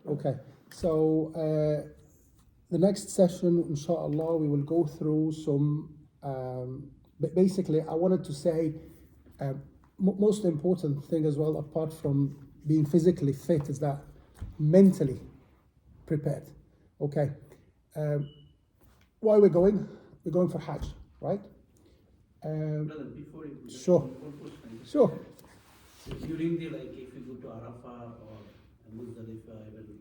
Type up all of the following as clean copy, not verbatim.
Okay, so the next session, inshallah, we will go through some. Basically, I wanted to say, most important thing as well, apart from being physically fit, is that mentally prepared. Okay, why we're going? We're going for Hajj, right? Brother, before you Sure. one question. Sure. So during the, like, if you go to Arafah or Muzdalifah, even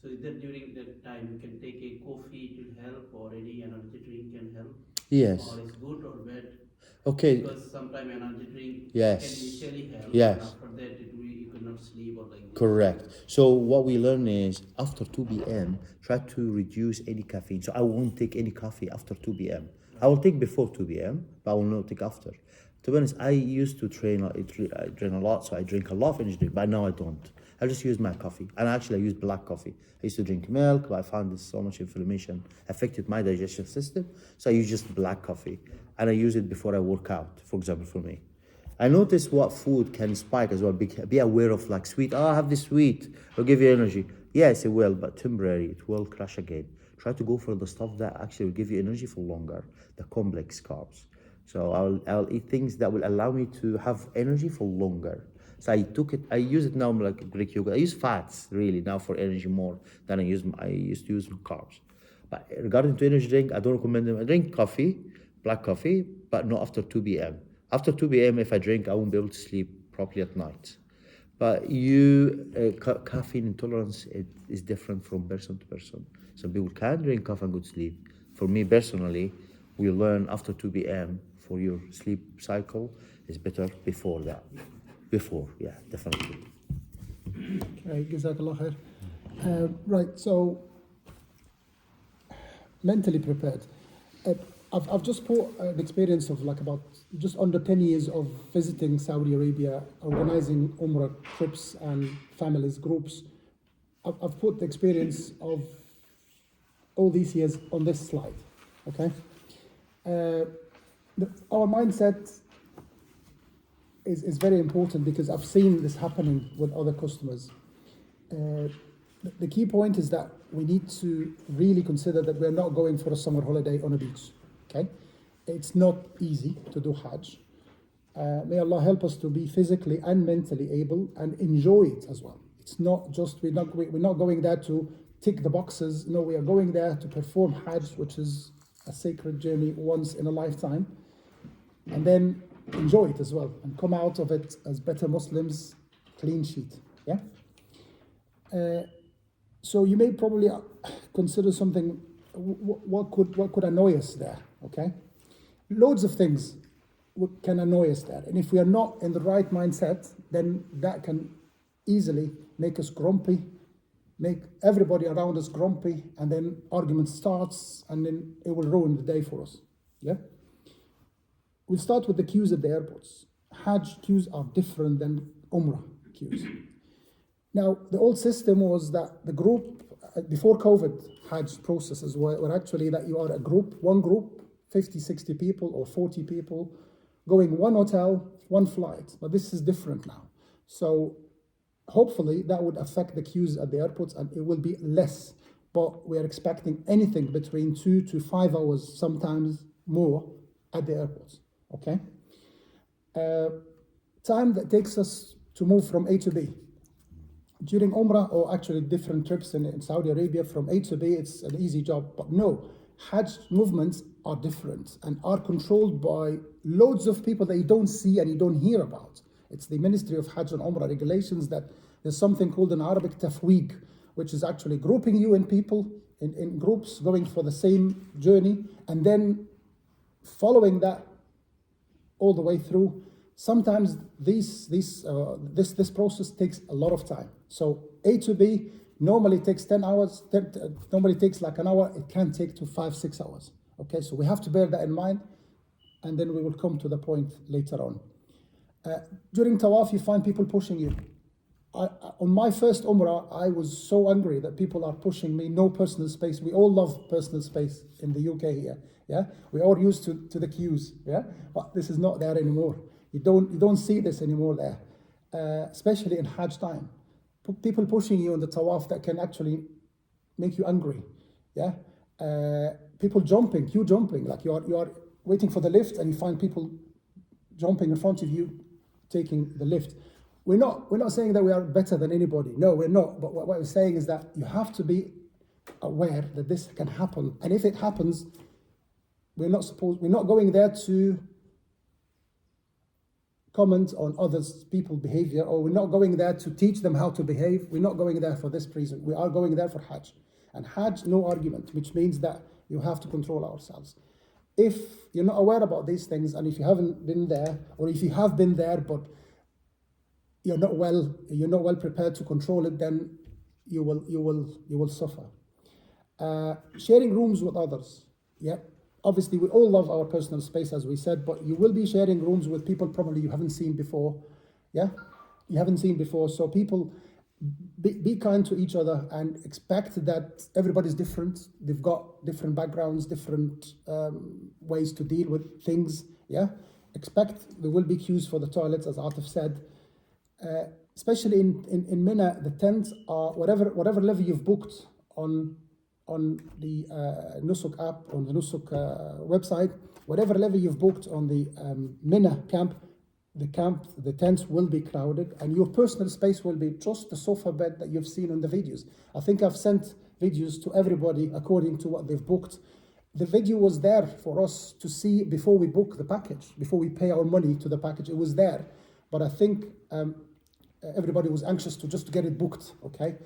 so that during that time you can take a coffee, it will help, or any energy drink can help. Yes. Or is good or bad? Okay. Because sometimes energy drink Yes. can initially help, Yes. and after that you could not sleep or like this. Correct. So what we learn is after 2 p.m., try to reduce any caffeine. So I won't take any coffee after 2 p.m. I will take before 2 p.m., but I will not take after. To be honest, I used to train a lot, so I drink a lot of energy drink, but now I don't. I just use my coffee. And actually, I use black coffee. I used to drink milk, but I found this so much inflammation affected my digestion system. So I use just black coffee. And I use it before I work out, for example, for me. I notice what food can spike as well. Be aware of like sweet. Oh, have this sweet. It'll give you energy. Yes, it will, but temporary. It will crash again. Try to go for the stuff that actually will give you energy for longer. The complex carbs. So I'll eat things that will allow me to have energy for longer. So I use it now like Greek yogurt. I use fats really now for energy more than I used to use carbs. But regarding to energy drink, I don't recommend them. I drink coffee, black coffee, but not after 2 p.m. After 2 p.m., if I drink, I won't be able to sleep properly at night. But caffeine intolerance is different from person to person. Some people can drink coffee and go to sleep. For me personally, we learn after 2 p.m. for your sleep cycle is better before that. Before, yeah, definitely. Okay, Jazakallah khair. Right, so mentally prepared. I've just put an experience of like about just under 10 years of visiting Saudi Arabia, organizing Umrah trips and families, groups. I've put the experience of all these years on this slide, okay? Our mindset is very important because I've seen this happening with other customers. The key point is that we need to really consider that we're not going for a summer holiday on a beach, okay? It's not easy to do Hajj. May Allah help us to be physically and mentally able and enjoy it as well. It's not just, we're not going there to tick the boxes. No, we are going there to perform Hajj, which is a sacred journey once in a lifetime, and then enjoy it as well and come out of it as better Muslims, clean sheet, yeah? So you may probably consider something, what could annoy us there, okay? Loads of things can annoy us there. And if we are not in the right mindset, then that can easily make us grumpy, make everybody around us grumpy, and then argument starts, and then it will ruin the day for us, yeah? We'll start with the queues at the airports. Hajj queues are different than Umrah queues. Now, the old system was that the group, before COVID, Hajj processes were actually that you are a group, one group, 50, 60 people or 40 people, going one hotel, one flight. But this is different now. So hopefully that would affect the queues at the airports and it will be less. But we're expecting anything between 2 to 5 hours, sometimes more, at the airports, okay? Time that takes us to move from A to B. During Umrah, or actually different trips in Saudi Arabia, from A to B, it's an easy job. But no, Hajj movements are different and are controlled by loads of people that you don't see and you don't hear about. It's the Ministry of Hajj and Umrah regulations that there's something called in Arabic tafweeg, which is actually grouping you in people, in groups going for the same journey, and then following that all the way through. Sometimes this process takes a lot of time. So A to B normally takes 10 hours, normally takes like an hour, it can take to 5-6 hours. Okay, so we have to bear that in mind, and then we will come to the point later on. During Tawaf, you find people pushing you. On my first Umrah, I was so angry that people are pushing me, no personal space. We all love personal space in the UK here, yeah? We are used to the queues, yeah? But this is not there anymore. You don't see this anymore there, especially in Hajj time. people pushing you on the tawaf that can actually make you angry. Yeah, people jumping, you jumping, like you are waiting for the lift and you find people jumping in front of you, taking the lift. We're not saying that we are better than anybody. No, we're not. But what we're saying is that you have to be aware that this can happen, and if it happens, we're not going there to comment on others people's behavior, or we're not going there to teach them how to behave. We're not going there for this reason. We are going there for Hajj. And Hajj, no argument, which means that you have to control ourselves. If you're not aware about these things, and if you haven't been there, or if you have been there but you're not well prepared to control it, then you will suffer. Sharing rooms with others. Yeah. Obviously, we all love our personal space, as we said, but you will be sharing rooms with people probably you haven't seen before. Yeah, you haven't seen before. So people, be kind to each other and expect that everybody's different. They've got different backgrounds, different ways to deal with things. Yeah, expect there will be queues for the toilets, as Atif said. Especially in Mina, the tents are whatever level you've booked on the Nusuk app, on the Nusuk website, whatever level you've booked on the Mina camp, the tents will be crowded, and your personal space will be just the sofa bed that you've seen on the videos. I think I've sent videos to everybody according to what they've booked. The video was there for us to see before we book the package, before we pay our money to the package. It was there, but I think everybody was anxious to get it booked. Okay.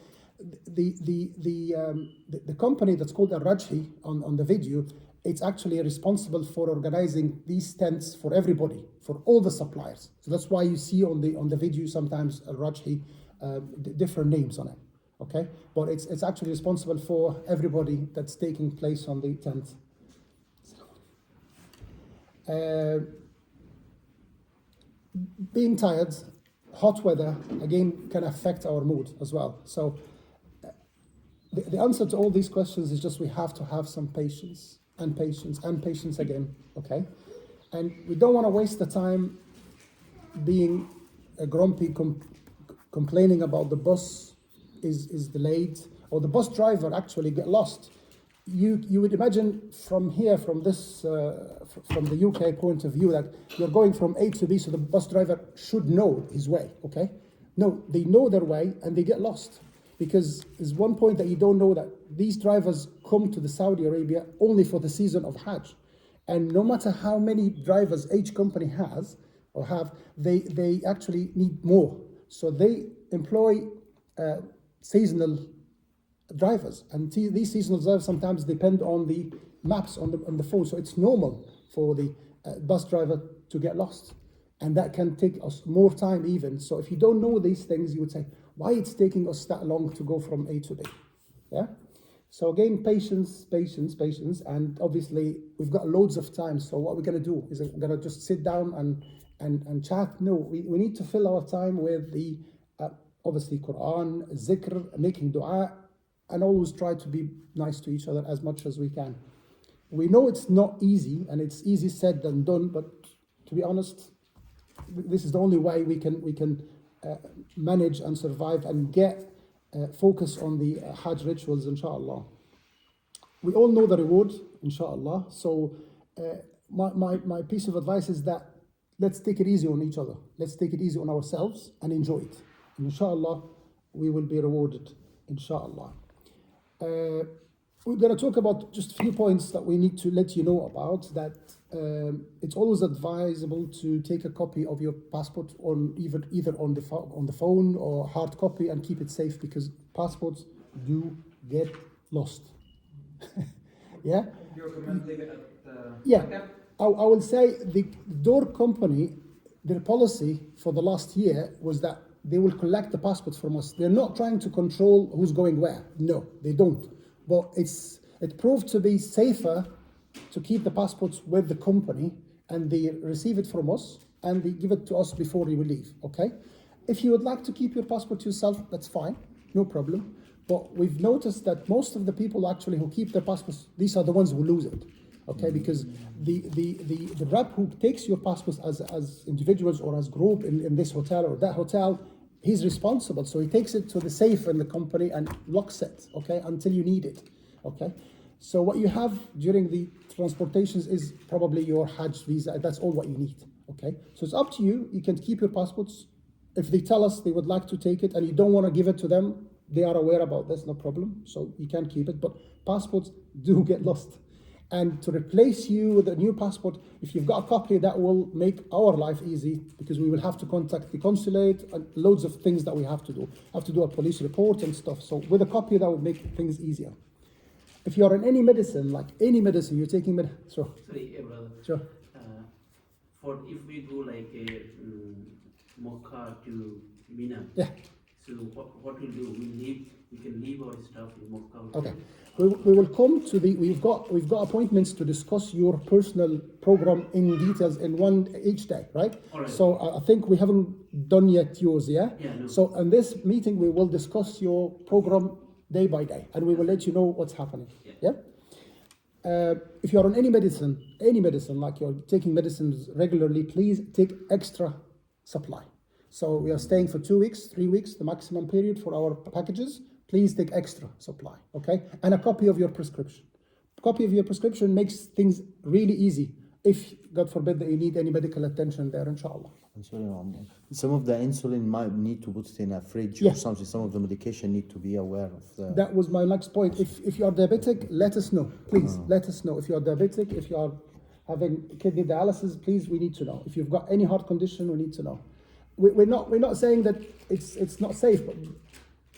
The company that's called Al-Rajhi on the video, it's actually responsible for organizing these tents for everybody, for all the suppliers. So that's why you see on the video sometimes Al-Rajhi different names on it. Okay, but it's actually responsible for everybody that's taking place on the tent. Being tired, hot weather again can affect our mood as well. So the answer to all these questions is just we have to have some patience and patience and patience again, okay? And we don't want to waste the time being grumpy, complaining about the bus is delayed, or the bus driver actually get lost. You would imagine from here, from this, from the UK point of view, that you're going from A to B, so the bus driver should know his way, okay? No, they know their way and they get lost. Because there's one point that you don't know, that these drivers come to the Saudi Arabia only for the season of Hajj. And no matter how many drivers each company has or have, they actually need more. So they employ seasonal drivers. And these seasonal drivers sometimes depend on the maps on the phone. So it's normal for the bus driver to get lost. And that can take us more time even. So if you don't know these things, you would say, why it's taking us that long to go from A to B? Yeah. So again, patience, and obviously we've got loads of time. So what we're going to do is we're going to just sit down and chat. No, we need to fill our time with the obviously Quran, zikr, making dua, and always try to be nice to each other as much as we can. We know it's not easy, and it's easy said than done. But to be honest, this is the only way we can manage and survive and get focus on the Hajj rituals, inshallah. We all know the reward, inshallah. So my piece of advice is that let's take it easy on each other. Let's take it easy on ourselves and enjoy it. And inshallah, we will be rewarded, inshallah. We're going to talk about just a few points that we need to let you know about. That it's always advisable to take a copy of your passport on either on the phone or hard copy, and keep it safe, because passports do get lost. Yeah. You recommend leaving it at yeah. I will say the door company, their policy for the last year was that they will collect the passports from us. They're not trying to control who's going where. No, they don't. But it proved to be safer to keep the passports with the company, and they receive it from us and they give it to us before we leave, okay? If you would like to keep your passport yourself, that's fine, no problem. But we've noticed that most of the people actually who keep their passports, these are the ones who lose it, okay? Because the rep who takes your passports as individuals or as group in this hotel or that hotel, he's responsible. So he takes it to the safe in the company and locks it, okay, until you need it, okay? So what you have during the transportations is probably your Hajj visa. That's all what you need, okay? So it's up to you. You can keep your passports. If they tell us they would like to take it and you don't want to give it to them, they are aware about this, no problem. So you can keep it, but passports do get lost. And to replace you with a new passport, if you've got a copy, that will make our life easy because we will have to contact the consulate and loads of things that we have to do. Have to do a police report and stuff. So with a copy, that would make things easier. If you're on any medicine, like any medicine, you're taking medicine. Sure. Sorry, brother. Sure. For if we go like a Mocha to Mina, Yeah. so what we'll do? We can leave our stuff in Mocha. Okay. We will come to the. We've got appointments to discuss your personal program in details in one each day, right? All right. So I think we haven't done yet yours, yeah. Yeah. No. So in this meeting, we will discuss your program day by day, and we will let you know what's happening. Yeah. If you're on any medicine, like you're taking medicines regularly, please take extra supply. So we are staying for 2 weeks, 3 weeks, the maximum period for our packages. Please take extra supply, okay? And a copy of your prescription. A copy of your prescription makes things really easy. If, God forbid, that you need any medical attention there, inshallah. Some of the insulin might need to put it in a fridge Yeah. or something. Some of the medication need to be aware of the. That was my next point. If you are diabetic, let us know. Please, let us know. If you are diabetic, if you are having kidney dialysis, please, we need to know. If you've got any heart condition, we need to know. We're not saying that it's not safe, but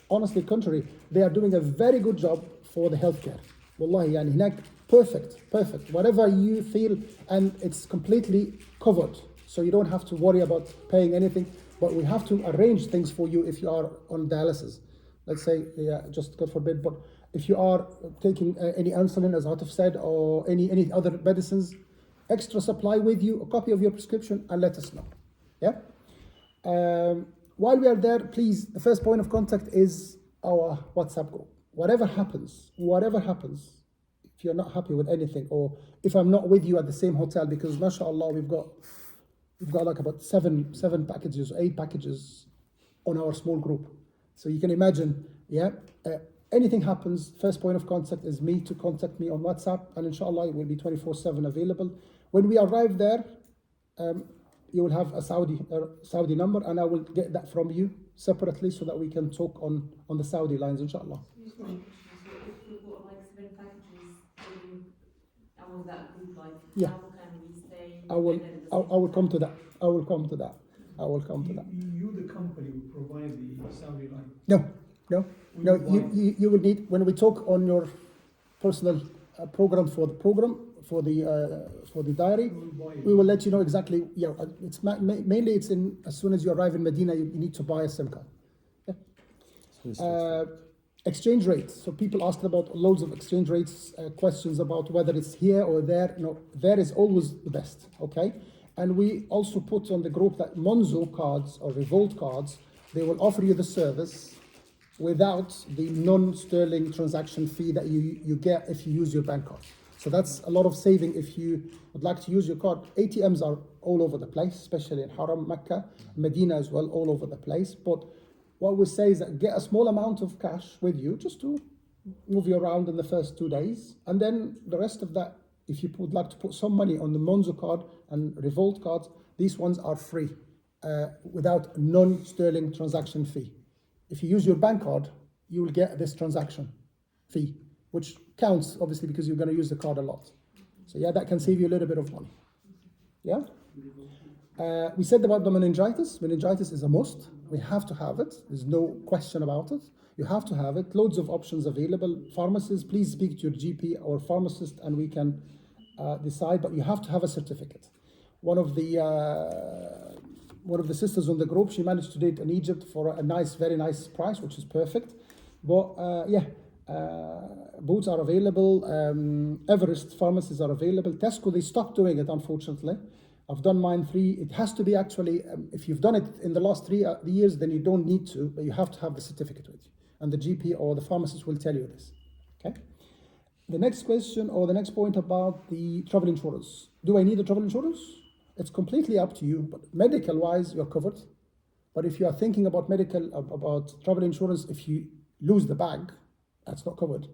honestly, contrary, they are doing a very good job for the healthcare. Wallahi, yani هناك perfect. Whatever you feel, and it's completely covered. So you don't have to worry about paying anything, but we have to arrange things for you if you are on dialysis. Let's say, just God forbid, but if you are taking any insulin, as Atif said, or any other medicines, extra supply with you, a copy of your prescription, and let us know. Yeah? While we are there, please, the first point of contact is our WhatsApp group. Whatever happens, if you're not happy with anything, or if I'm not with you at the same hotel, because mashallah, we've got like about seven packages, 8 packages on our small group. So you can imagine, anything happens, first point of contact is me to contact me on WhatsApp, and inshallah it will be 24/7 available. When we arrive there, you will have a Saudi number, and I will get that from you separately so that we can talk on the Saudi lines, inshallah. Just one question. So if we've got like 7 packages with that group, like Yeah. how can we stay? I will come to that. You, the company, will provide the Saudi line. No. You will need, when we talk on your personal program for the diary, we will let you know exactly. Yeah, it's mainly it's in as soon as you arrive in Medina, you need to buy a SIM card. Yeah. Exchange rates. So people asked about loads of exchange rates questions about whether it's here or there. No, there is always the best. Okay. And we also put on the group that Monzo cards or Revolt cards, they will offer you the service without the non-sterling transaction fee that you get if you use your bank card. So that's a lot of saving if you would like to use your card. ATMs are all over the place, especially in Haram, Mecca, Medina as well, all over the place. But what we say is that get a small amount of cash with you just to move you around in the first 2 days. And then the rest of that, if you would like to put some money on the Monzo card and Revolt cards, these ones are free without non-sterling transaction fee. If you use your bank card, you will get this transaction fee, which counts obviously because you're going to use the card a lot. So yeah, that can save you a little bit of money. Yeah. We said about the meningitis. Meningitis is a must. We have to have it. There's no question about it. You have to have it. Loads of options available. Pharmacists, please speak to your GP or pharmacist, and we can decide. But you have to have a certificate. One of the sisters on the group, she managed to do it in Egypt for a nice, very nice price, which is perfect. But boots are available. Everest pharmacies are available. Tesco, they stopped doing it, unfortunately. I've done mine 3. It has to be actually, if you've done it in the last 3 years, then you don't need to, but you have to have the certificate with you. And the GP or the pharmacist will tell you this. Okay. The next question or the next point about the travel insurance. Do I need a travel insurance? It's completely up to you, but medical-wise, you're covered. But if you are thinking about medical, about travel insurance, if you lose the bag, that's not covered.